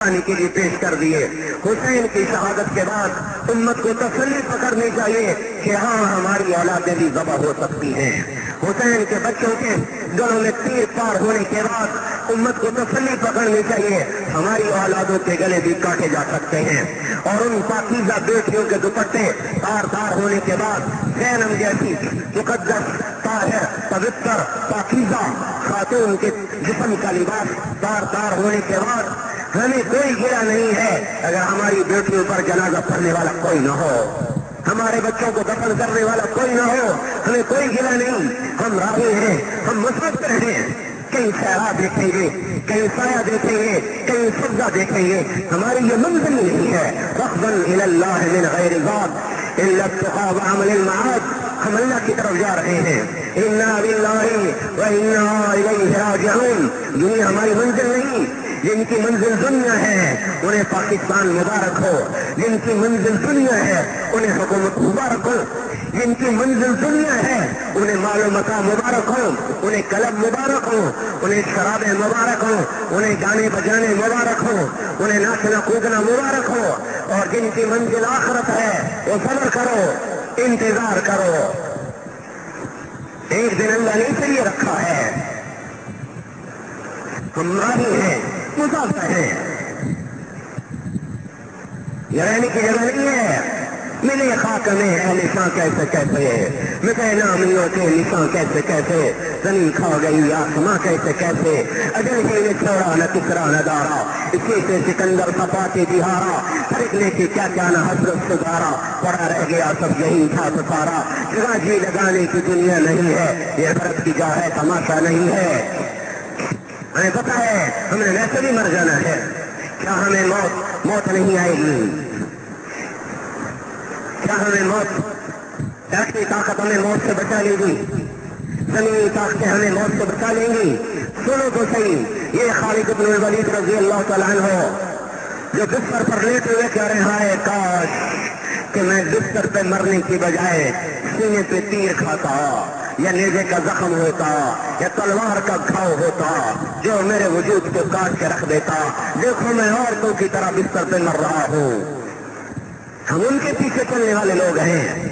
کے لیے پیش کر دیے۔ حسین کی شہادت کے بعد امت کو تسلی پکڑنی چاہیے کہ ہاں ہماری اولادیں بھی ذبح ہو سکتی ہیں۔ حسین کے بچوں کے گلوں میں تیر پار ہونے کے بعد امت کو تسلی پکڑنی چاہیے ہماری اولادوں کے گلے بھی کاٹے جا سکتے ہیں۔ اور ان پاکیزہ بیٹیوں کے دوپٹے تار ہونے کے بعد زینب جیسی مقدس طاہر پوتر پاکیزہ خاتون کے جسم کا لباس تار ہونے کے بعد ہمیں کوئی گرا نہیں ہے اگر ہماری بیٹیوں پر جنازہ پڑھنے والا کوئی نہ ہو، ہمارے بچوں کو دفن کرنے والا کوئی نہ ہو، ہمیں کوئی گرا نہیں۔ ہم راہی ہیں، ہم مسافر ہیں، کہیں صحرا دیکھیں گے، کہیں سایہ دیکھیں گے، کہیں سبزہ دیکھیں گے، ہماری یہ منزل نہیں ہے۔ رغبا الی اللہ من غیر ذات الا اتقاء وعمل المعاد، ہم اللہ کی طرف جا رہے ہیں۔ انا للہ و انا الیہ راجعون، دنیا ہماری منزل نہیں۔ جن کی منزل دنیا ہے انہیں پاکستان مبارک ہو، جن کی منزل دنیا ہے انہیں حکومت مبارک ہو، جن کی منزل دنیا ہے انہیں مال و متاع مبارک ہو، انہیں کلب مبارک ہو، انہیں شرابیں مبارک ہو، انہیں گانے بجانے مبارک ہو، انہیں ناچنا کودنا مبارک ہو۔ اور جن کی منزل آخرت ہے وہ صبر کرو، انتظار کرو، ایک دن اللہ نے اس لیے رکھا ہے۔ ہم راہی ہیں، مسافر ہیں، یہ رہنے کی جگہ نہیں ہے۔ ملے خاک میں ہے نشاں کیسے کیسے، مٹے نامیوں کے نشاں کیسے کیسے، زمین کھا گئی آسماں کیسے کیسے، اجل ہی نے چھوڑا نہ کسرا نہ دارا، اسی سے سکندر سپاتی بہارا، خریدنے کی کیا کیا نہ حسرت سدھارا، پڑا رہ گیا سب یہی تھا سارا، جگہ جی لگانے کی دنیا نہیں ہے، یہ عبرت کی جا ہے تماشا نہیں ہے۔ ہمیں پتا ہے ہمیں ویسے بھی مر جانا ہے، کیا ہمیں موت نہیں آئے گی؟ کیا ہمیں موت ایسی طاقت ہمیں موت سے بچا لے گی؟ زمینی طاقتیں ہمیں موت سے بچا لیں گی؟ سنو تو صحیح، یہ خالد بن الولید رضی اللہ تعالیٰ عنہ جو بستر پر لیٹے ہوئے کہہ رہے ہیں کاش کہ میں بستر پہ مرنے کی بجائے سینے پہ تیر کھاتا، یا نیزے کا زخم ہوتا، یا تلوار کا گھاؤ ہوتا جو میرے وجود کو کاٹ کے رکھ دیتا۔ دیکھو میں عورتوں کی طرح بستر پہ مر رہا ہوں۔ ہم ان کے پیچھے چلنے والے لوگ ہیں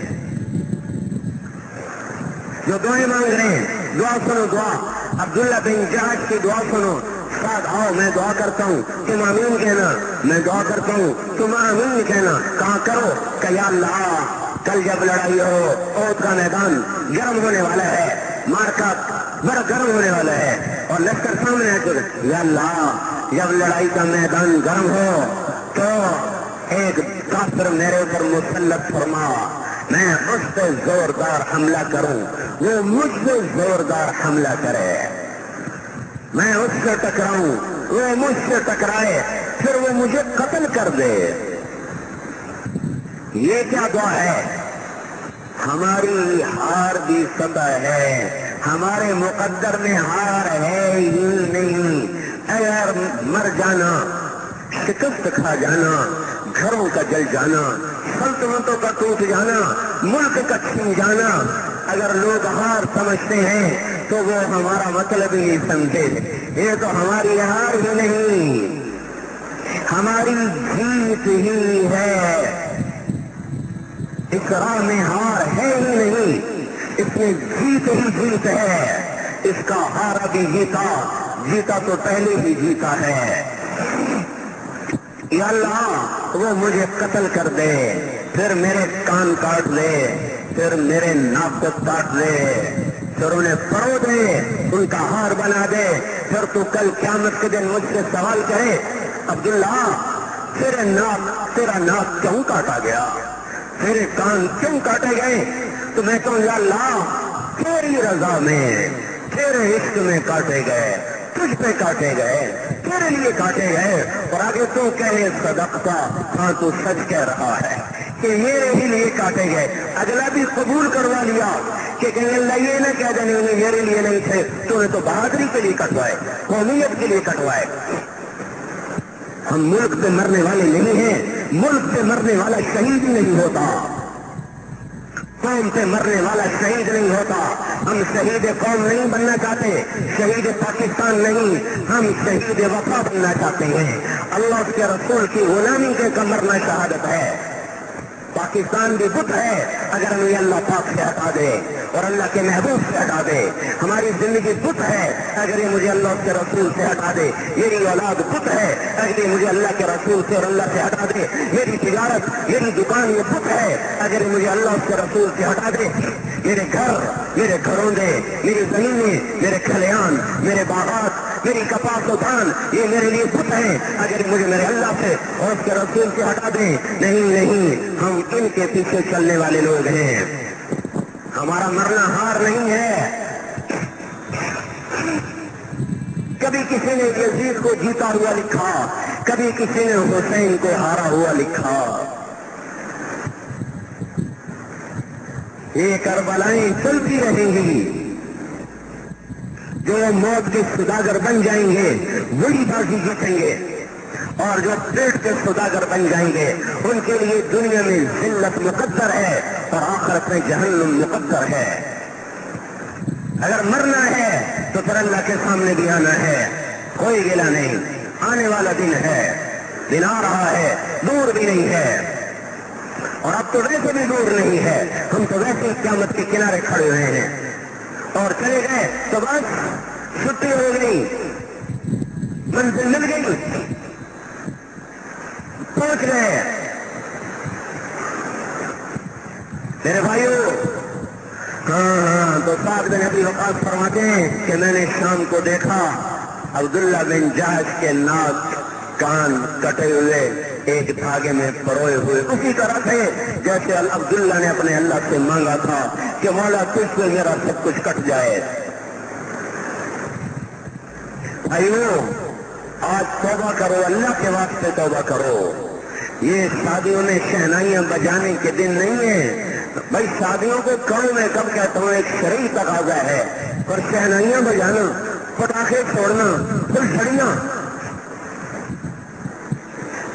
جو دعائیں مانگ رہے ہیں۔ دعا سنو، دعا عبداللہ بن جہش کی دعا سنو۔ ساتھ آؤ، میں دعا کرتا ہوں، تم آمین کہنا، میں دعا کرتا ہوں، تم آمین کہنا۔ کہاں کرو کہ یا اللہ کل جب لڑائی ہو، احد کا میدان گرم ہونے والا ہے، مارکا بڑا گرم ہونے والا ہے اور لشکر سامنے ہے، یا اللہ جب لڑائی کا میدان گرم ہو تو ایک کافر میرے اوپر مسلط فرما، میں اس پہ زوردار حملہ کروں، وہ مجھ پہ زوردار حملہ کرے، میں اس سے ٹکراؤں، وہ مجھ سے ٹکرائے، پھر وہ مجھے قتل کر دے۔ یہ کیا دعا ہے؟ ہماری ہار بھی سطح ہے، ہمارے مقدر میں ہار ہے ہی نہیں۔ اگر مر جانا، شکست کھا جانا، گھروں کا جل جانا، سلطنتوں کا ٹوٹ جانا، ملک کا چھن جانا اگر لوگ ہار سمجھتے ہیں تو وہ ہمارا مطلب ہی نہیں سمجھے۔ یہ تو ہماری ہار ہی نہیں، ہماری جیت ہی ہے۔ اس راہ میں ہار ہے ہی نہیں، اس میں جیت ہی جیت ہے۔ اس کا ہارا بھی جیتا تو پہلے ہی جیتا ہے۔ یا اللہ وہ مجھے قتل کر دے، پھر میرے کان کاٹ دے، پھر میرے ناک کو کاٹ دے، پھر انہیں پرو دے، ان کا ہار بنا دے، پھر تو کل قیامت کے دن مجھ سے سوال کرے عبداللہ تیرا ناک کیوں کاٹا گیا، تیرے کان کیوں کاٹے گئے؟ تو میں کہوں یا اللہ تیری رضا میں، تیرے عشق میں کاٹے گئے، تجھ پہ کاٹے گئے، تیرے لیے کاٹے گئے۔ اور آگے تو کہے صدقتا، ہاں تو سچ کہہ رہا ہے کہ میرے ہی لیے کاٹے گئے۔ اگلا بھی قبول کروا لیا کہ کہیں اللہ یہ نہ کہہ دینے انہیں میرے لیے نہیں تھے، تو نے تو بہادری کے لیے کٹوائے، قومیت کے لیے کٹوائے۔ ہم ملک پہ مرنے والے نہیں ہیں، ملک پہ مرنے والا شہید ہی نہیں ہوتا۔ قوم سے مرنے والا شہید نہیں ہوتا. ہم شہید قوم نہیں بننا چاہتے, شہید پاکستان نہیں, ہم شہید وفا بننا چاہتے ہیں. اللہ کے رسول کی غلامی کے مرنا شہادت ہے. پاکستان بھی بت ہے اگر ہمیں اللہ پاک سے ہٹا دے اور اللہ کے محبوب سے ہٹا دے. ہماری زندگی بت ہے اگر یہ مجھے اللہ کے رسول سے ہٹا دے. میری اولاد بت ہے اگر یہ مجھے اللہ کے رسول سے اور اللہ سے ہٹا دے. میری تجارت, میری دکان یہ بت ہے اگر یہ مجھے اللہ کے رسول سے ہٹا دے. میرے گھر, میرے گھروندے, میری زمینیں, میرے کھلیان, میرے باغات, میری کپاس و دھان, یہ میرے لیے بت ہیں اگر مجھے میرے اللہ سے اور اس کے رسول سے ہٹا دیں. نہیں نہیں, ہم ان کے پیچھے چلنے والے لوگ ہیں. ہمارا مرنا ہار نہیں ہے. کبھی کسی نے یزید کو جیتا ہوا لکھا, کبھی کسی نے حسین کو ہارا ہوا لکھا. یہ کربلائیں چلتی رہیں گی. جو موت کے سوداگر بن جائیں گے وہی بازی جیتیں گے, اور جو پیٹ کے سوداگر بن جائیں گے ان کے لیے دنیا میں ذلت مقدر ہے اور آخرت میں جہنم مقدر ہے. اگر مرنا ہے تو پھر اللہ کے سامنے بھی آنا ہے. کوئی گلا نہیں, آنے والا دن ہے, دن آ رہا ہے, دور بھی نہیں ہے. اور اب تو ویسے بھی دور نہیں ہے, ہم تو ویسے ہی قیامت کے کنارے کھڑے ہوئے ہیں. اور چلے گئے تو بس چھٹی ہو گئی, منزل مل گئی, پہنچ گئے. میرے بھائیو, ہاں تو ساتھ میں نبی وقاص فرماتے ہیں کہ میں نے شام کو دیکھا عبداللہ بن جہش کے ناک کان کٹے ہوئے ایک دھاگے میں پروئے ہوئے اسی طرح تھے جیسے عبداللہ نے اپنے اللہ سے مانگا تھا کہ مولا تجھ سے میرا سب کچھ کٹ جائے. بھائیو, آج توبہ کرو, اللہ کے واسطے توبہ کرو. یہ شادیوں میں شہنائیاں بجانے کے دن نہیں ہیں بھائی. شادیوں کو کرو, میں کب کہتا ہوں ایک شرعی تقاضا ہے, پر شہنائیاں بجانا, پٹاخے چھوڑنا, پھلجھڑیاں,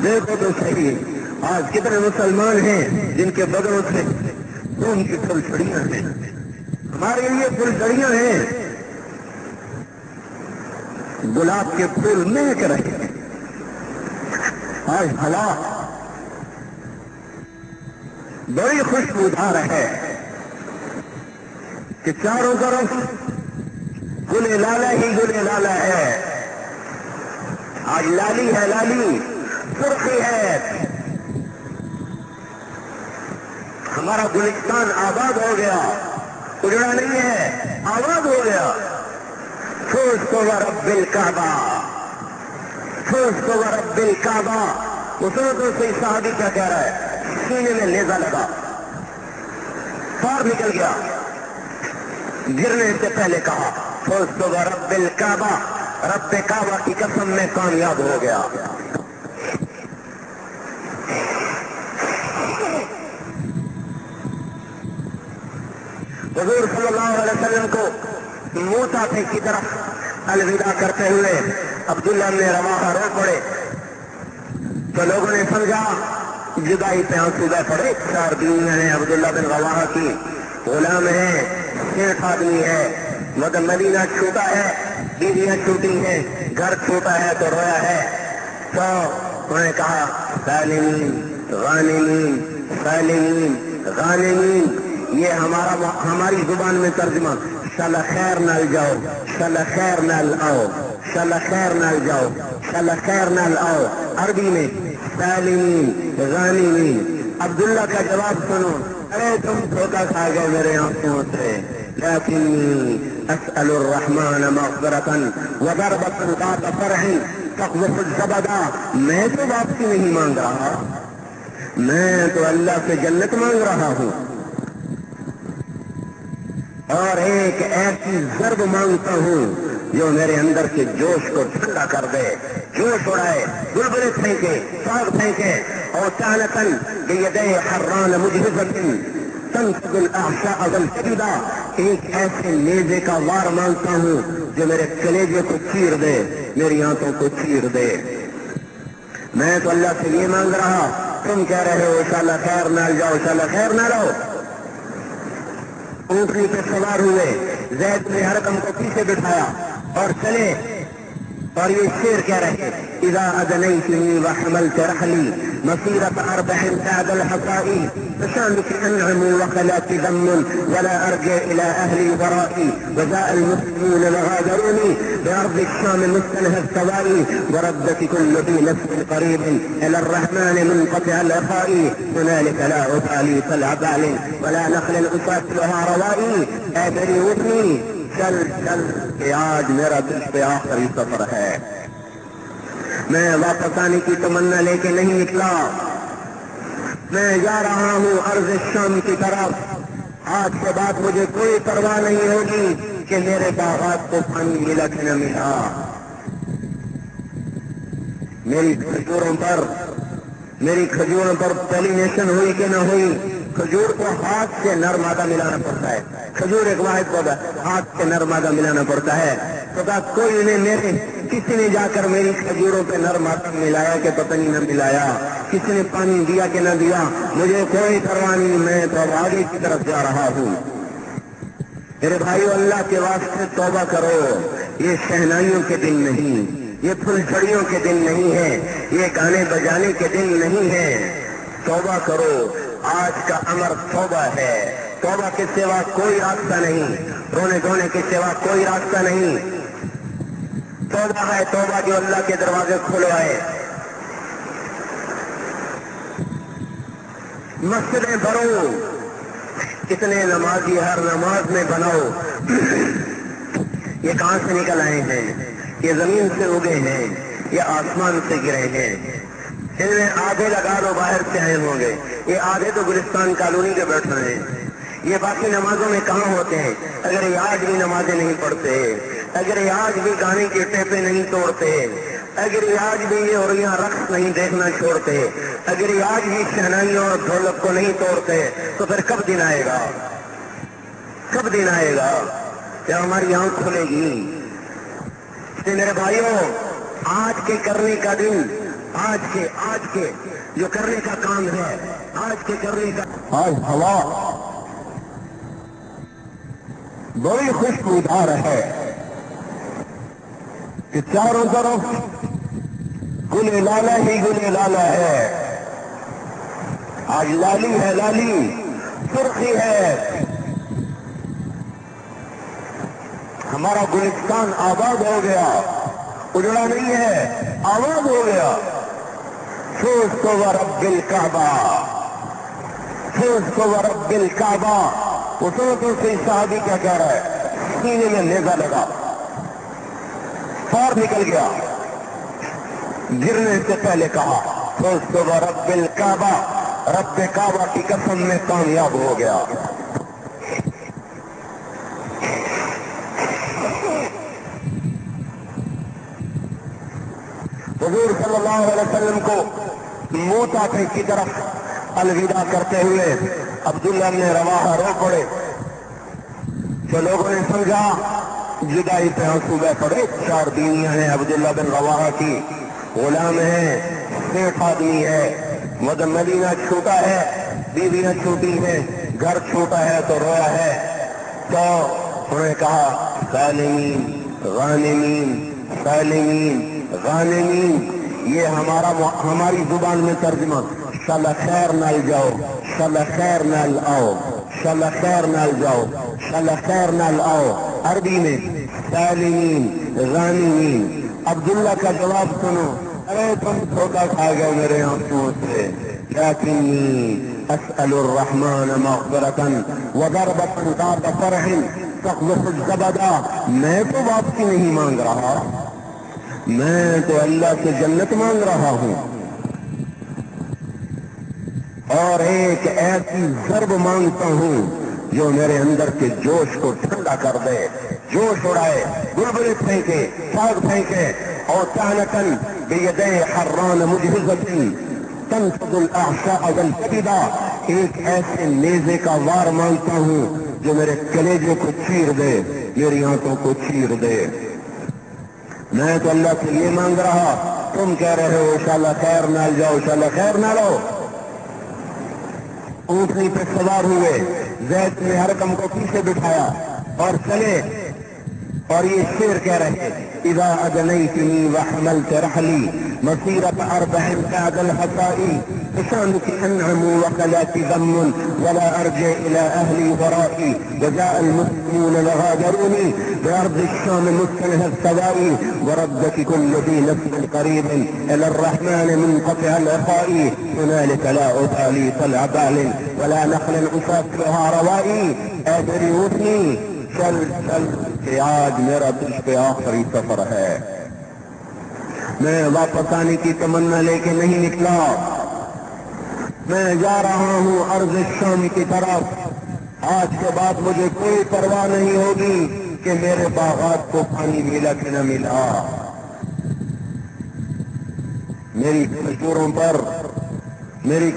دیکھو تو صحیح آج کتنے مسلمان ہیں جن کے بدنوں سے خون کی پھلجھڑیاں ہیں. ہمارے لیے پھلجھڑیاں ہیں, گلاب کے پھول مہک رہے ہیں. آج ہلا بڑی خوشبودار ہے کہ چاروں طرف گلے لالا ہی گلے لالا ہے. آج لالی ہے, لالی سرخی ہے. ہمارا گلستان آباد ہو گیا, اجڑا نہیں ہے, آباد ہو گیا. فوز کو رب الکعبہ, فوز کو رب الکعبہ. اسے سے صحابی کیا کہہ رہا ہے, سینے میں نیزہ لگا, پار نکل گیا, گرنے سے پہلے کہا فوز کو رب الکعبہ, رب کعبہ کی قسم میں کامیاب ہو گیا. حضور صلی اللہ علیہ وسلم کو موسیٰ کی طرف الوداع کرتے ہوئے عبداللہ نے رواحہ رو پڑے تو لوگوں نے سمجھا جدائی پہ آنسو بہ پڑے. 4 بیویاں ہیں عبداللہ بن رواحہ کی, غلام ہے, 60 آدمی ہے, مگر مدینہ چھوٹا ہے, بیویاں چھوٹی ہیں, گھر چھوٹا ہے تو رویا ہے. تو انہوں نے کہا سالمین غانمین, سالمین غانمین. یہ ہماری زبان میں ترجمہ, شالا خیر نال جاؤ, شالا خیر نال آؤ, شالا خیر نال جاؤ, شالا خیر نال آؤ. عربی میں سالمین غانمین. عبداللہ کا جواب سنو, ارے تم دھوکہ کھا گئے میرے آنکھوں سے. لیکنی اسأل الرحمن مغفرتا وضربت ذات فرح تقذف الزبدا. میں تو واپسی نہیں مانگ رہا, میں تو اللہ سے جنت مانگ رہا ہوں, اور ایک ایسی ضرب مانگتا ہوں جو میرے اندر کے جوش کو ٹھنڈا کر دے, جوش اڑائے, بلبلے پھینکے, ساگ پھینکے. اور چانکن بیدے حران مجہزت تنفذ الاحشاء والکبدا. ایک ایسے نیزے کا وار مانگتا ہوں جو میرے کلیجے کو چیر دے, میری آنتوں کو چیر دے. میں تو اللہ سے یہ مانگ رہا, تم کہہ رہے ہو انشاءاللہ خیر نال جاؤ, انشاءاللہ خیر نہ لاؤ. اونٹنی پہ سوار ہوئے، زید نے حرکم کو پیچھے بٹھایا اور چلے، اور یہ شعر کہہ رہے اذا ادنيتني وحملت رحلي مسيرة 4 بعد الحصاء فشانك انعم وخلاك ذم ولا ارجع الى اهلي ورائي وجاء المسلمون وغادروني بارض الشام مستنهى السوائي وردت كل ذي نفس قريب الى الرحمن منقطع الاخاء هنالك لا ابالي طلع بال ولا نخل اسافلها روائي ادري وطني چل چل کہ آج میرا دل پہ آخری سفر ہے، میں واپس آنے کی تمنا لے کے نہیں نکلا، میں جا رہا ہوں ارض شام کی طرف، آج کے بعد مجھے کوئی پرواہ نہیں ہوگی کہ میرے باغات کو پانی ملا کہ نہ ملا، میری کھجوروں پر پولینیشن ہوئی کہ نہ ہوئی، کھجور کو ہاتھ سے نر مادہ ملانا پڑتا ہے، کھجور ایک واحد پودا، ہاتھ سے نر مادہ ملانا پڑتا ہے، تو کسی نے جا کر میری کھجوروں پہ نر مادہ ملایا کہ پتہ نہیں نہ ملایا، کسی نے پانی دیا کہ نہ دیا، مجھے کوئی پرواہ نہیں، میں تو اب آگے کی طرف جا رہا ہوں۔ میرے بھائیو، اللہ کے واسطے توبہ کرو، یہ شہنائیوں کے دن نہیں، یہ پھل جھڑیوں کے دن نہیں ہے، یہ گانے بجانے کے دن نہیں ہے، توبہ کرو، آج کا امر توبہ ہے، توبہ کے سوا کوئی راستہ نہیں، رونے دھونے کے سوا کوئی راستہ نہیں، توبہ ہے توبہ جو اللہ کے دروازے کھلوائے، مسجدیں بھرو، کتنے نمازی ہر نماز میں بناؤ، یہ کہاں سے نکل آئے ہیں؟ یہ زمین سے اگے ہیں، یہ آسمان سے گرے ہیں، ان میں آدھے لگا دو باہر سے آئے ہوں گے، یہ آدھے تو گلستان کالونی کے بیٹھ رہے ہیں، یہ باقی نمازوں میں کہاں ہوتے ہیں؟ اگر یہ آج بھی نمازیں نہیں پڑھتے، اگر یہ آج بھی گانے کے ٹیپے نہیں توڑتے، اگر یہ آج بھی یہ اور یہاں رقص نہیں دیکھنا چھوڑتے، اگر یہ آج بھی شہنائیوں اور ڈھولک کو نہیں توڑتے، تو پھر کب دن آئے گا؟ کب دن آئے گا جب ہماری آنکھ کھلے گی؟ میرے بھائیوں، آج کے کرنے کا دن، آج کے جو کرنے کا کام ہے، آج کے کرنے کا، آج ہوا بڑی خوشبودار ہے کہ چاروں طرف گل لالا ہی گل لالا ہے، آج لالی ہے، لالی سرخی ہے، ہمارا گلستان آباد ہو گیا، اجڑا نہیں ہے، آباد ہو گیا۔ فوز کو ورب الکعبہ، فوز کو ورب الکعبہ، اسے تو صحابی کیا کہہ رہا ہے؟ سینے میں نیزہ لگا، پار نکل گیا، گرنے سے پہلے کہا فوز کو ورب الکعبہ، رب کعبہ کی قسم میں کامیاب ہو گیا۔ حضور صلی اللہ علیہ وسلم کو موتا کی طرف الوداع کرتے ہوئے عبداللہ بن رواحہ رو پڑے، تو لوگوں نے سمجھا جدائی پہ آنسو بہ پڑے، 4 بیویاں ہیں عبداللہ بن رواحہ کی، غلام ہے، سیٹ آدمی ہے، مدینہ چھوٹا ہے، بیویاں چھوٹی ہیں، گھر چھوٹا ہے تو رویا ہے، تو انہوں نے کہا سالمین غانمین، سالمین غانمین، یہ ہماری زبان میں ترجمہ، شل خیر نال جاؤ، شل خیر نال آؤ، شل خیر نال جاؤ، شل خیر نال آؤ، عربی میں سالمین غانمین۔ عبداللہ کا جواب سنو، ارے تم دھوکہ کھا گئے میرے آنسوؤں سے، لیکنی اسأل الرحمن مغفرتا وضربتا ذات فرح تقذف الزبدا، میں تو واپسی نہیں مانگ رہا، میں تو اللہ سے جنت مانگ رہا ہوں، اور ایک ایسی ضرب مانگتا ہوں جو میرے اندر کے جوش کو ٹھنڈا کر دے، جوش اڑائے، بلبلے پھینکے، ساگ پھینکے، اور تعنتن بیدے حران مجہزت تنفض الاعشاء والکبدا، ایک ایسے نیزے کا وار مانگتا ہوں جو میرے کلیجے کو چیر دے، میری آنکھوں کو چیر دے۔ میں تو اللہ سے یہ مانگ رہا، تم کہہ رہے ہو انشاءاللہ خیر نال جاؤ، انشاءاللہ خیر نہ لو۔ اونٹنی پہ سوار ہوئے، زید نے حرکم کو پیچھے بٹھایا اور چلے، اور یہ شعر کہہ رہے اذا ادنیتنی وحملت رحلی مسیرت 40 بعد الحصائی فشانك انعم وخلاك ذم ولا ارجع الى اهلي ورائي وجاء المسلمون لغادروني بارض الشام مستنهى السوائي وردك كل ذي نفس قريب الى الرحمن منقطع الاخاء هنالك لا ابالي طلع بال ولا نخل اسافرها روائي ادري وثني چل چل کہ آج میرا تجھ پہ آخری سفر ہے، میں واپس آنے کی تمنا لے کے نہیں نکلا، میں جا رہا ہوں ارض شام کی طرف، آج کے بعد مجھے کوئی پرواہ نہیں ہوگی کہ میرے باغات کو پانی ملا کہ نہ ملا، میری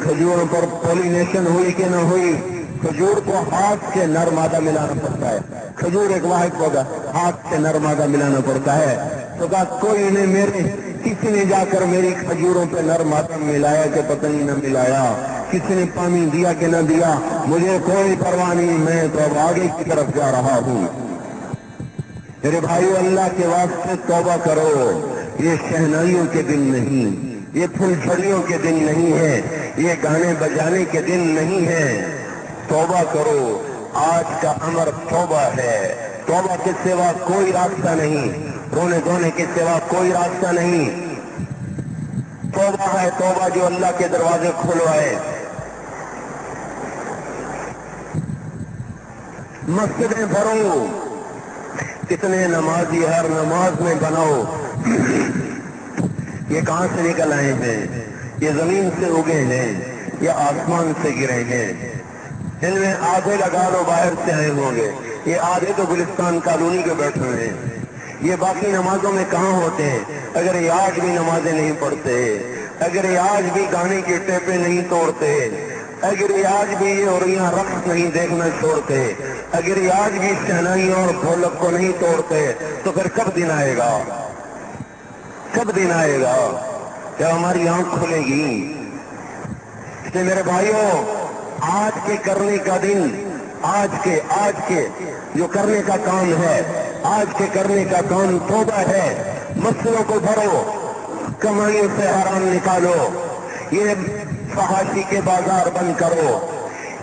کھجوروں پر پولینیشن ہوئی کہ نہ ہوئی، کھجور کو ہاتھ سے نر مادہ ملانا پڑتا ہے، کھجور ایک واحد پودا، ہاتھ سے نر مادہ ملانا پڑتا ہے، تو کہا کوئی نے کسی نے جا کر میری کھجوروں پہ نر مادہ ملایا کہ پتہ نہیں نہ ملایا، کسی نے پانی دیا کہ نہ دیا، مجھے کوئی پرواہ نہیں، میں تو اب آگے کی طرف جا رہا ہوں۔ میرے بھائیو، اللہ کے واسطے توبہ کرو، یہ شہنائیوں کے دن نہیں، یہ پھول جھڑیوں کے دن نہیں ہے، یہ گانے بجانے کے دن نہیں ہے، توبہ کرو، آج کا امر توبہ ہے، توبہ کے سوا کوئی راستہ نہیں، رونے دھونے کے سوا کوئی راستہ نہیں، توبہ ہے توبہ جو اللہ کے دروازے کھلوائے۔ مسجدیں بھرو، کتنے نمازی ہر نماز میں بناؤ، یہ کہاں سے نکل آئے ہیں؟ یہ زمین سے اگے ہیں، یہ آسمان سے گرے ہیں، ان میں آدھے لگا لو باہر سے آئے ہوں گے، یہ آدھے تو گلستان کالونی کے بیٹھے ہوئے ہیں، یہ باقی نمازوں میں کہاں ہوتے ہیں؟ اگر یہ آج بھی نمازیں نہیں پڑھتے، اگر یہ آج بھی گانے کی ٹیپیں نہیں توڑتے، اگر یہ آج بھی یہ اوریاں رقص نہیں دیکھنا چھوڑتے، اگر یہ آج بھی شہنائیوں اور ڈھولک کو نہیں توڑتے، تو پھر کب دن آئے گا؟ کب دن آئے گا جب ہماری آنکھ کھلے گی؟ اس لیے میرے بھائیوں، آج کے کرنے کا دن، آج کے جو کرنے کا کام ہے، آج کے کرنے کا کام توبہ ہے، مسئلوں کو بھرو، کمائیوں سے حرام نکالو، یہ فحاشی کے بازار بند کرو،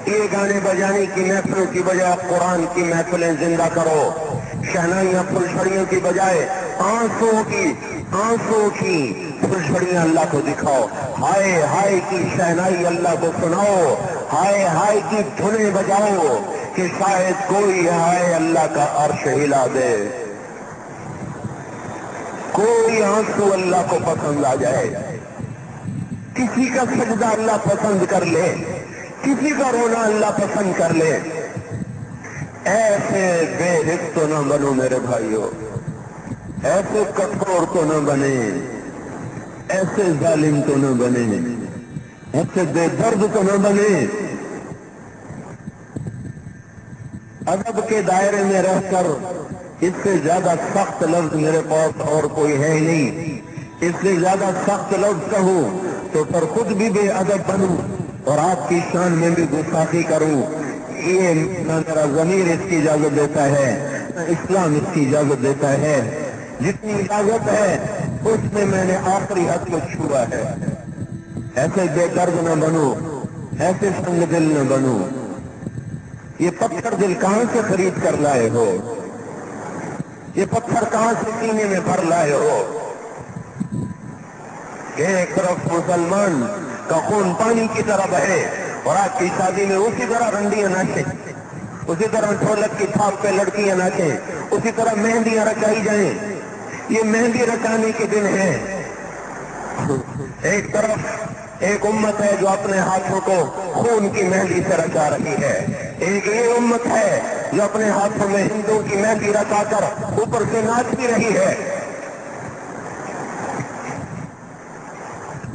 یہ گانے بجانے کی محفلوں کی بجائے قرآن کی محفلیں زندہ کرو، شہنائیاں پھلجھڑیوں کی بجائے آنسوں کی پھلجھڑیاں اللہ کو دکھاؤ، ہائے ہائے کی شہنائی اللہ کو سناؤ، ہائے ہائے کی دھنیں بجاؤ کہ شاید کوئی ہائے اللہ کا عرش ہلا دے، کوئی آنسو اللہ کو پسند آ جائے، کسی کا سجدہ اللہ پسند کر لے، کسی کا رونا اللہ پسند کر لے۔ ایسے بے حس تو نہ بنو میرے بھائیو، ایسے کٹھور تو نہ بنے، ایسے ظالم تو نہ بنے، ایسے بے درد تو نہ بنے۔ ادب کے دائرے میں رہ کر اس سے زیادہ سخت لفظ میرے پاس اور کوئی ہے نہیں، اس سے زیادہ سخت لفظ کہوں تو پر خود بھی بے ادب بنوں اور آپ کی شان میں بھی گستاخی کروں، یہ نہ میرا ضمیر اس کی اجازت دیتا ہے، نہ اسلام اس کی اجازت دیتا ہے، جتنی اجازت ہے اس میں میں نے آخری حد کو چھوا ہے۔ ایسے بے درد نہ بنو، ایسے سنگ دل نہ بنو۔ یہ پتھر دل کہاں سے خرید کر لائے ہو؟ یہ پتھر کہاں سے سینے میں بھر لائے ہو کہ ایک طرف مسلمان کا خون پانی کی طرح بہے اور آپ کی شادی میں اسی طرح رنڈیاں ناچیں، اسی طرح ڈھولک کی تھاپ پہ لڑکیاں ناچیں، اسی طرح مہندیاں رچائی جائیں؟ یہ مہندی رچانے کے دن ہے۔ ایک طرف ایک امت ہے جو اپنے ہاتھوں کو خون کی مہندی سے رچا رہی ہے، ایک یہ امت ہے جو اپنے ہاتھوں میں ہندو کی مہندی رچا کر اوپر سے ناچ بھی رہی ہے۔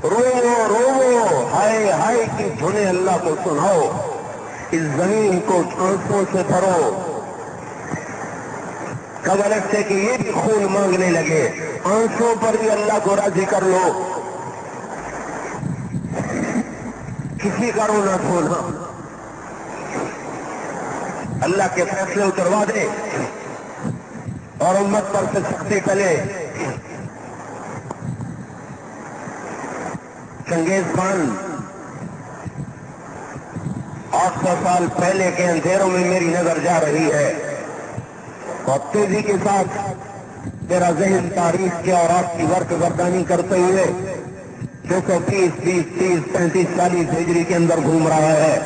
رو ہائے ہائے کی دھنیں اللہ کو سناؤ، اس زمین کو آنسوں سے بھرو، قبل سے کہ یہ بھی خون مانگنے لگے، آنسوں پر بھی اللہ کو راضی کر لو۔ کسی کا رونا دھونا، اللہ کے فیصلے اتروا دے اور امت پر سے سختی ٹلے۔ چنگیز خان 800 سال پہلے کے اندھیروں میں میری نظر جا رہی ہے اور تیزی کے ساتھ میرا ذہن تاریخ کے اور آپ کی ورق گردانی کرتے ہوئے 230 20 30 35 40 ہجری کے اندر گھوم رہا ہے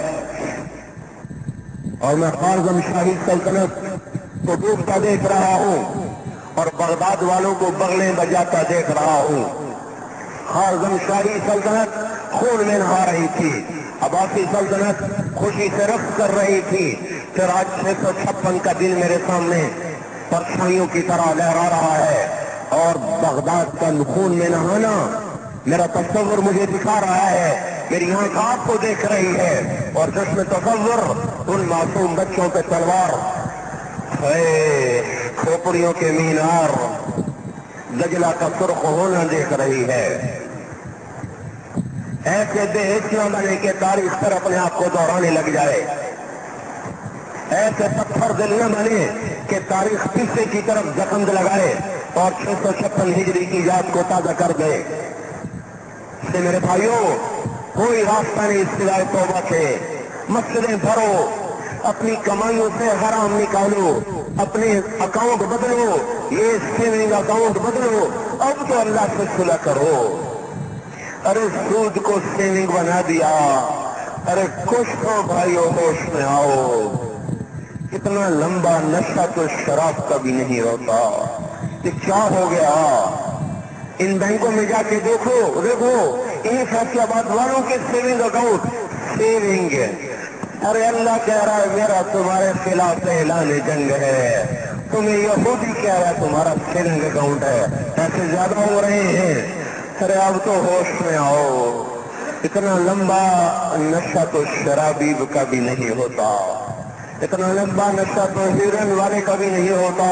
اور میں خارزم شاہی سلطنت کو ڈوبتا دیکھ رہا ہوں اور بغداد والوں کو بغلیں بجاتا دیکھ رہا ہوں۔ خارزم شاہی سلطنت خون میں نہا رہی تھی، عباسی سلطنت خوشی سے رقص کر رہی تھی، پھر آج 656 کا دن میرے سامنے پرچھائیوں کی طرح لہرا رہا ہے اور بغداد کا خون میں نہانا میرا تصور مجھے دکھا رہا ہے، میری آنکھ آپ کو دیکھ رہی ہے اور جشن تصور ان معصوم بچوں پہ تلوار کھوپڑیوں کے مینار دجلہ کا سرخ ہونا دیکھ رہی ہے۔ ایسے بے حس نہ بنے کہ تاریخ پر اپنے آپ کو دہرانے لگ جائے، ایسے پتھر دل نہ بنے کہ تاریخ پیچھے کی طرف زخم لگائے اور 656 ہجری کی یاد کو تازہ کر دے۔ سے میرے بھائیوں، کوئی راستہ نہیں سوائے توبہ کے۔ مسجدیں بھرو، اپنی کمائیوں سے حرام نکالو، اپنے اکاؤنٹ بدلو، یہ سیونگ اکاؤنٹ بدلو، اب تو اللہ سے صلح کرو۔ ارے سود کو سیونگ بنا دیا، ارے کچھ تو بھائیو ہوش میں آؤ۔ اتنا لمبا نشہ تو شراب کا بھی نہیں ہوتا، یہ کیا ہو گیا؟ ان بینکوں میں جا کے دیکھو انہیں فیصلہ آباد والوں کے سیونگ اکاؤنٹ سیونگ، ارے اللہ کہہ رہا ہے میرا تمہارے خلاف اعلان جنگ ہے، تمہیں یہودی کہہ رہا ہے تمہارا سیونگ اکاؤنٹ ہے، ایسے زیادہ ہو رہے ہیں۔ ارے اب تو ہوش میں آؤ، اتنا لمبا نشہ تو شرابی کا بھی نہیں ہوتا، اتنا لمبا نشہ تو ہیرن والے کا بھی نہیں ہوتا۔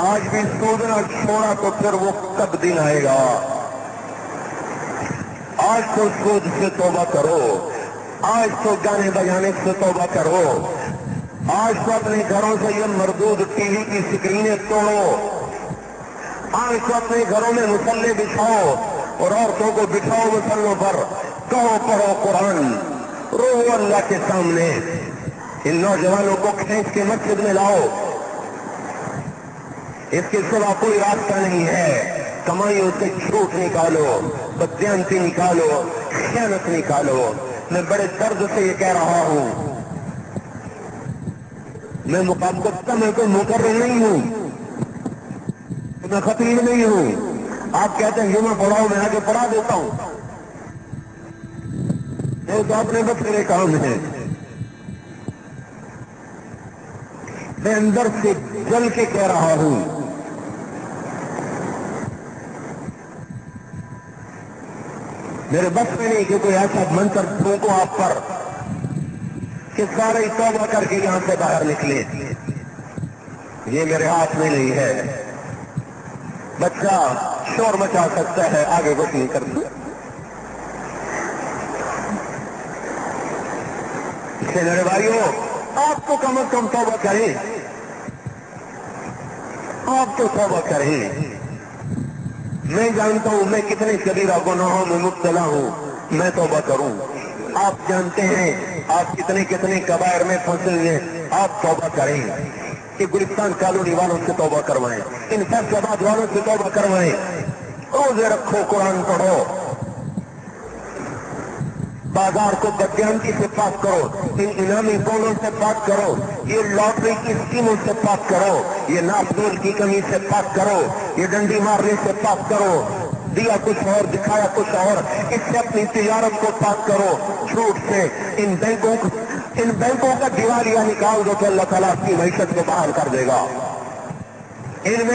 آج بھی سود نہ چھوڑا تو پھر وہ کب دن آئے گا؟ آج تو سود سے توبہ کرو، آج تو گانے بجانے سے توبہ کرو، آج تو اپنے گھروں سے یہ مردود ٹی وی کی سکرینیں توڑو، آج تو اپنے گھروں میں مصلے بچھاؤ اور عورتوں کو بچھاؤ مصلوں پر، کہو پڑھو قرآن، رو اللہ کے سامنے۔ ان نوجوانوں کو کھینچ کے مسجد میں لاؤ، اس کے سوا کوئی راستہ نہیں ہے۔ کمائیوں سے جھوٹ نکالو، بددیانتی نکالو، خیانت نکالو۔ میں بڑے درد سے یہ کہہ رہا ہوں، میں مقابلت کا میں کوئی مقرر نہیں ہوں، میں خطیب نہیں ہوں۔ آپ کہتے ہیں جمعہ پڑھاؤ، میں آگے پڑھا دیتا ہوں، یہ تو اپنے بس میرے کام ہے۔ میں اندر سے جل کے کہہ رہا ہوں، میرے بس میں نہیں کہ کوئی ایسا منتر پھونکو آپ پر کہ سارے توبہ کر کے یہاں سے باہر نکلے، یہ میرے ہاتھ میں نہیں ہے۔ بچہ شور مچا سکتا ہے، آگے کچھ نہیں کر سکتا۔ اس لیے میرے بھائیوں، آپ تو کم از کم توبہ کریں، آپ تو توبہ کریں۔ میں جانتا ہوں میں کتنے کبیرہ گناہوں میں مبتلا ہوں، میں توبہ کروں۔ آپ جانتے ہیں آپ کتنے کتنے کبائر میں پھنسے ہوئے، آپ توبہ کریں۔ کہ گلستان کالونی والوں سے توبہ کروائیں، ان فیصلہ آباد والوں سے توبہ کروائیں، روزے رکھو، قرآن پڑھو، بازار کو بددیانتی سے پاک کرو، ان انعامی بونوں سے پاک کرو، یہ لاٹری کی اسکیموں سے پاک کرو، یہ ناپتول کی کمی سے پاک کرو، یہ ڈنڈی مارنے سے پاک کرو، دیا کچھ اور دکھایا کچھ اور، اس سے اپنی تجارت کو پاک کرو، جھوٹ سے۔ ان بینکوں کا دیوالیہ نکال دو تو اللہ تعالیٰ اپنی معیشت کو بحال کر دے گا۔ ان